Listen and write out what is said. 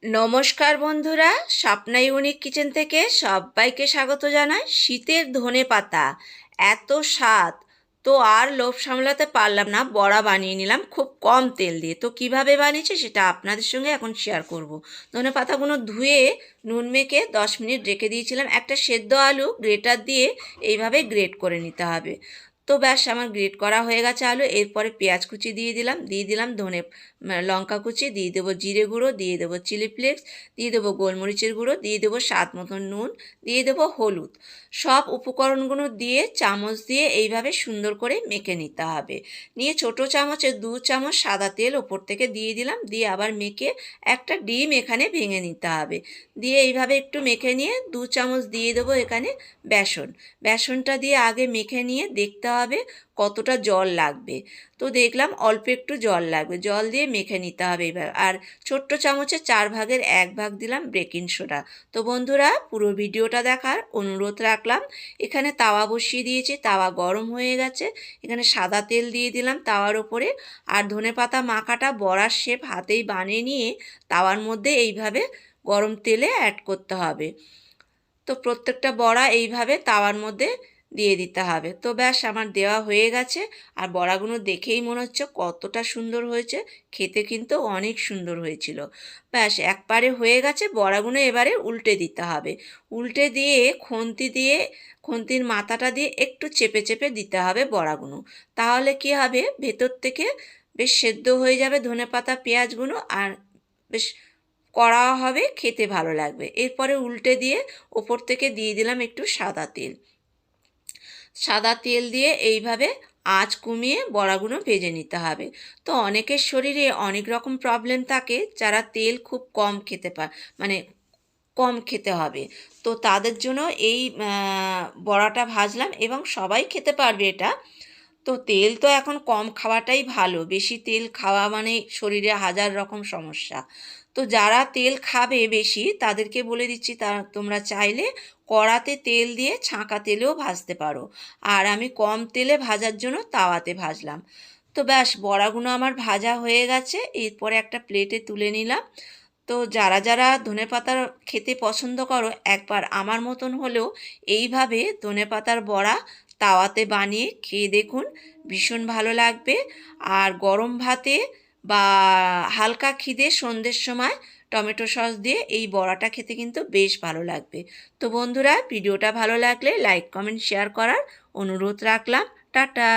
নমস্কার বন্ধুরা, Swapna unique kitchen থেকে সবাইকে স্বাগত জানাই। শীতের ধনেপাতা এত স্বাদ, তো আর লোভ সামলাতে পারলাম না, বড়া বানিয়ে নিলাম খুব কম তেল দিয়ে। তো কিভাবে বানিয়েছি সেটা আপনাদের সঙ্গে এখন শেয়ার করব। ধনেপাতাগুলো ধুয়ে নুন মেখে 10 মিনিট রেখে দিয়েছিলাম। একটা সেদ্ধ আলু গ্রেটার দিয়ে এইভাবে গ্রেট করে নিতে হবে। তো ব্যাস আমার গ্রেট করা হয়ে গেছে আলু। এরপরে পেঁয়াজ কুচি দিয়ে দিলাম লঙ্কা কুচি, দিয়ে দেবো জিরে গুঁড়ো, দিয়ে দেবো চিলি ফ্লেক্স, দিয়ে দেবো গোলমরিচের গুঁড়ো, দিয়ে দেবো স্বাদ মতন নুন, দিয়ে দেবো হলুদ। সব উপকরণগুলো দিয়ে চামচ দিয়ে এইভাবে সুন্দর করে মেখে নিতে হবে। নিয়ে ছোট চামচে 2 চামচ সাদা তেল ওপর থেকে দিয়ে দিলাম, দিয়ে আবার মেখে একটা ডিম এখানে ভেঙে নিতে হবে। দিয়ে এইভাবে একটু মেখে নিয়ে 2 চামচ দিয়ে দেবো এখানে বেসনটা দিয়ে আগে মেখে নিয়ে দেখতে হবে কতটা জল লাগবে। তো দেখলাম অল্প একটু জল লাগবে, জল দিয়ে মেখে নিতে হবে এইভাবে। আর ছোট্ট চামচে 1/4 ভাগ দিলাম বেকিং সোডা। তো বন্ধুরা, পুরো ভিডিওটা দেখার অনুরোধ রাখলাম। এখানে তাওয়া বসিয়ে দিয়েছি, তাওয়া গরম হয়ে গেছে। এখানে সাদা তেল দিয়ে দিলাম তাওয়ার ওপরে। আর ধনেপাতা মাখাটা বড়ার শেপ হাতেই বানিয়ে নিয়ে তাওয়ার মধ্যে এইভাবে গরম তেলে অ্যাড করতে হবে। তো প্রত্যেকটা বড়া এইভাবে তাওয়ার মধ্যে দিয়ে দিতে হবে। তো ব্যাস আমার দেওয়া হয়ে গেছে। আর বড়াগুলো দেখেই মনে হচ্ছে কতটা সুন্দর হয়েছে, খেতে কিন্তু অনেক সুন্দর হয়েছিল। ব্যাস একবারে হয়ে গেছে, বড়াগুলো এবারে উল্টে দিতে হবে। উল্টে দিয়ে খন্তির মাথাটা দিয়ে একটু চেপে চেপে দিতে হবে বড়াগুলো। তাহলে কি হবে, ভেতর থেকে বেশ সেদ্ধ হয়ে যাবে ধনেপাতা পেঁয়াজগুলো, আর বেশ কড়া হবে, খেতে ভালো লাগবে। এরপরে উল্টে দিয়ে ওপর থেকে দিয়ে দিলাম একটু সাদা তেল দিয়ে এইভাবে আঁচ কমিয়ে বড়াগুলো ভেজে নিতে হবে। তো অনেকের শরীরে অনেক রকম প্রবলেম থাকে, যারা তেল খুব কম মানে কম খেতে হবে। তো তাদের জন্য এই বড়াটা ভাজলাম, এবং সবাই খেতে পারবে এটা। তো তেল তো এখন কম খাওয়াটাই ভালো, বেশি তেল খাওয়া মানে শরীরে হাজার রকম সমস্যা। তো যারা তেল খাবে বেশি তাদেরকে বলে দিচ্ছি, তোমরা চাইলে কড়াতে তেল দিয়ে ছাঁকা তেলেও ভাজতে পারো। আর আমি কম তেলে ভাজার জন্য তাওয়াতে ভাজলাম। তো ব্যাস বড়াগুলো আমার ভাজা হয়ে গেছে, এরপরে একটা প্লেটে তুলে নিলাম। তো যারা যারা ধনেপাতার খেতে পছন্দ করো, একবার আমার মতন হলেও এইভাবে ধনেপাতার বড়া তাওয়াতে বানিয়ে খেয়ে দেখুন, ভীষণ ভালো লাগবে। আর গরম ভাতে বা হালকা খিদে সন্ধ্যের সময় টমেটো সস দিয়ে এই বড়াটা খেতে কিন্তু বেশ ভালো লাগবে। তো বন্ধুরা, ভিডিওটা ভালো লাগলে লাইক কমেন্ট শেয়ার করার অনুরোধ রাখলাম। টাটা।